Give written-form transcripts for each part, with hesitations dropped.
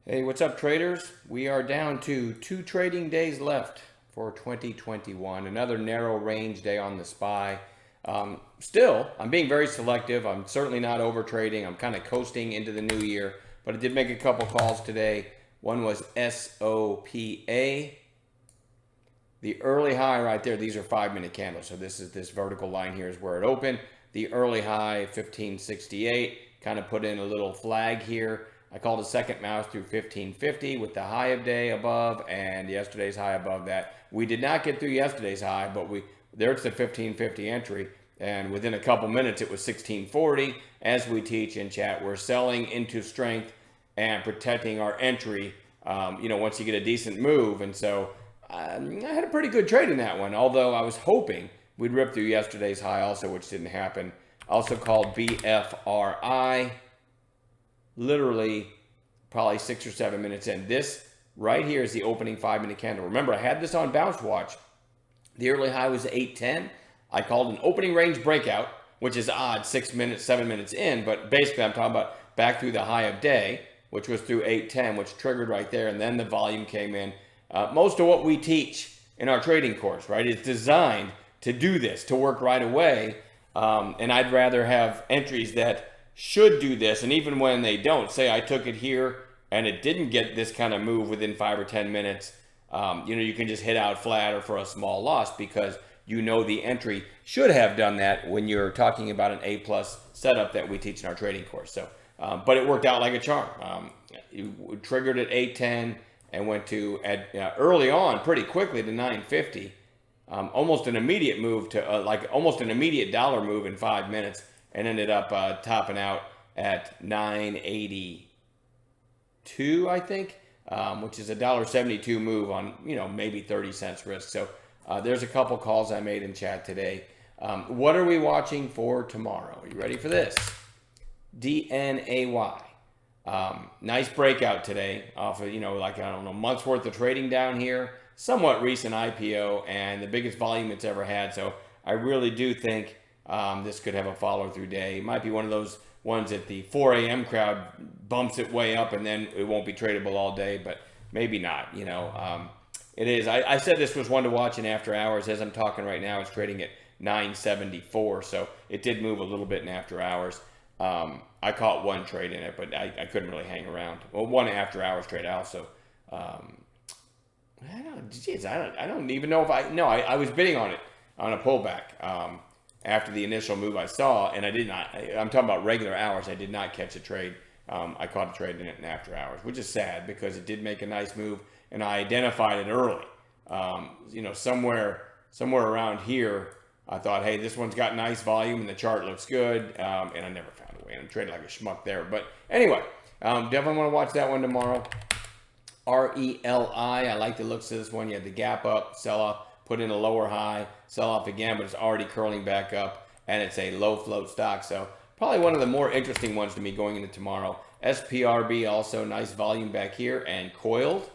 Hey, what's up, traders? We are down to 2 trading days left for 2021. Another narrow range day on the SPY. Still, I'm being very selective. I'm certainly not over trading. I'm kind of coasting into the new year, but I did make a couple calls today. One was SOPA. The early high right there, these are 5-minute candles. So this vertical line here is where it opened. The early high, 1568, kind of put in a little flag here. I called a second mouse through 1550 with the high of day above and yesterday's high above that. We did not get through yesterday's high, but there's the 1550 entry. And within a couple minutes, it was 1640. As we teach in chat, we're selling into strength and protecting our entry, once you get a decent move. And so I had a pretty good trade in that one, although I was hoping we'd rip through yesterday's high also, which didn't happen. Also called BFRI. Literally probably 6 or 7 minutes in. This right here is the opening 5-minute candle. Remember, I had this on bounce watch. The early high was 810. I called an opening range breakout, which is odd 7 minutes in, but basically I'm talking about back through the high of day, which was through 810, which triggered right there, and then the volume came in. Most of what we teach in our trading course, right, is designed to do this, to work right away, and I'd rather have entries that should do this, and even when they don't, say I took it here and it didn't get this kind of move within 5 or 10 minutes, you can just hit out flat or for a small loss because the entry should have done that when you're talking about an A+ setup that we teach in our trading course. So, but it worked out like a charm. It triggered at 810 and went to early on pretty quickly to 950. Almost an immediate move to almost an immediate dollar move in 5 minutes. And ended up topping out at 982, I think, which is a $1.72 move on, maybe 30 cents risk. So there's a couple calls I made in chat today. What are we watching for tomorrow? Are you ready for this? DNAY. Nice breakout today off of, a month's worth of trading down here. Somewhat recent IPO and the biggest volume it's ever had. So I really do think this could have a follow-through day. It might be one of those ones that the 4 a.m. crowd bumps it way up and then it won't be tradable all day, but maybe not. It is. I said this was one to watch in after hours. As I'm talking right now, it's trading at 974, so it did move a little bit in after hours. I caught one trade in it, but I couldn't really hang around. Well, one after hours trade also. I don't even know if I was bidding on it on a pullback. After the initial move I saw, and I'm talking about regular hours, I did not catch a trade. I caught a trade in it in after hours, which is sad because it did make a nice move, and I identified it early. Somewhere around here, I thought, hey, this one's got nice volume and the chart looks good, and I never found a way. I'm trading like a schmuck there. But anyway, definitely want to watch that one tomorrow. RELI, I like the looks of this one. You had the gap up, sell off, put in a lower high, sell off again, but it's already curling back up, and it's a low float stock. So probably one of the more interesting ones to me going into tomorrow. SPRB also, nice volume back here, and coiled.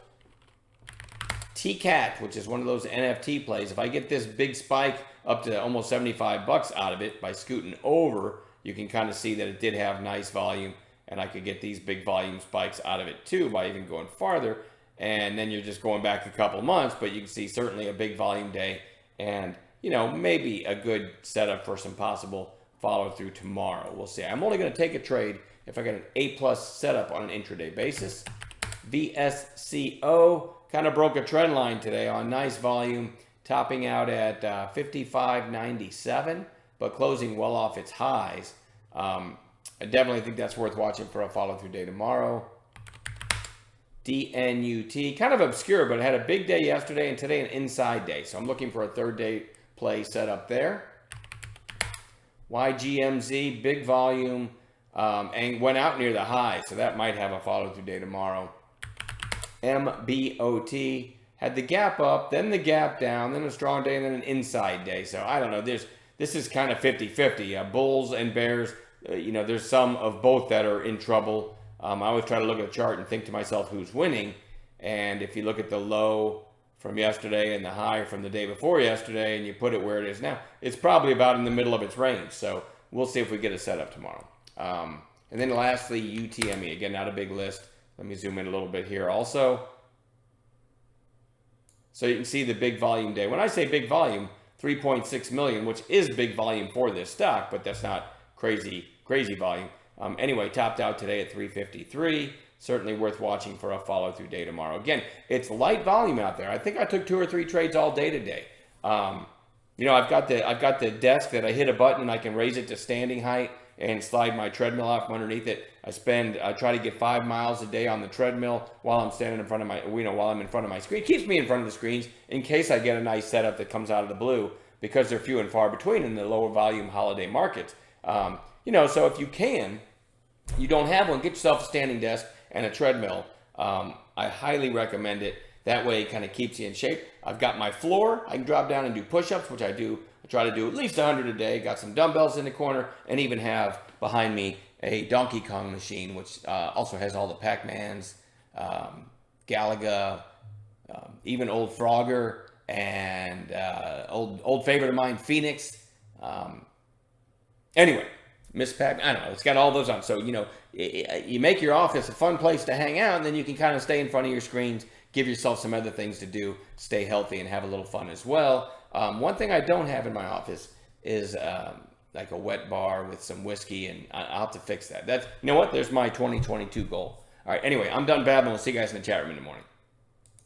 TCAT, which is one of those NFT plays. If I get this big spike up to almost 75 bucks out of it by scooting over, you can kind of see that it did have nice volume, and I could get these big volume spikes out of it too by even going farther. And then you're just going back a couple months, but you can see certainly a big volume day and, maybe a good setup for some possible follow through tomorrow. We'll see. I'm only going to take a trade if I get an A+ setup on an intraday basis. VSCO kind of broke a trend line today on nice volume, topping out at 55.97, but closing well off its highs. I definitely think that's worth watching for a follow through day tomorrow. DNUT, kind of obscure, but it had a big day yesterday and today an inside day. So I'm looking for a third day play set up there. YGMZ, big volume, and went out near the high. So that might have a follow through day tomorrow. MBOT had the gap up, then the gap down, then a strong day, and then an inside day. So I don't know. This is kind of 50-50. Bulls and bears, there's some of both that are in trouble. I always try to look at the chart and think to myself who's winning. And if you look at the low from yesterday and the high from the day before yesterday and you put it where it is now, it's probably about in the middle of its range. So we'll see if we get a setup tomorrow. And then lastly, UTME. Again, not a big list. Let me zoom in a little bit here also. So you can see the big volume day. When I say big volume, 3.6 million, which is big volume for this stock, but that's not crazy volume. Anyway, topped out today at 353. Certainly worth watching for a follow-through day tomorrow. Again, it's light volume out there. I think I took 2 or 3 trades all day today. You know, I've got the desk that I hit a button and I can raise it to standing height and slide my treadmill off from underneath it. I try to get 5 miles a day on the treadmill while I'm standing in front of my, while I'm in front of my screen. It keeps me in front of the screens in case I get a nice setup that comes out of the blue, because they're few and far between in the lower volume holiday markets. You know, so if you don't have one, get yourself a standing desk and a treadmill. I highly recommend it. That way it kind of keeps you in shape. I've got my floor. I can drop down and do push-ups, which I do. I try to do at least 100 a day. Got some dumbbells in the corner, and even have behind me a Donkey Kong machine, which also has all the Pac-Mans, Galaga, even old Frogger, and old favorite of mine, Phoenix. Anyway, Miss Pac, I don't know. It's got all those on. So, you know, you make your office a fun place to hang out, and then you can kind of stay in front of your screens, give yourself some other things to do, stay healthy, and have a little fun as well. One thing I don't have in my office is like a wet bar with some whiskey, and I'll have to fix that. You know what? There's my 2022 goal. All right, anyway, I'm done babbling. We'll see you guys in the chat room in the morning.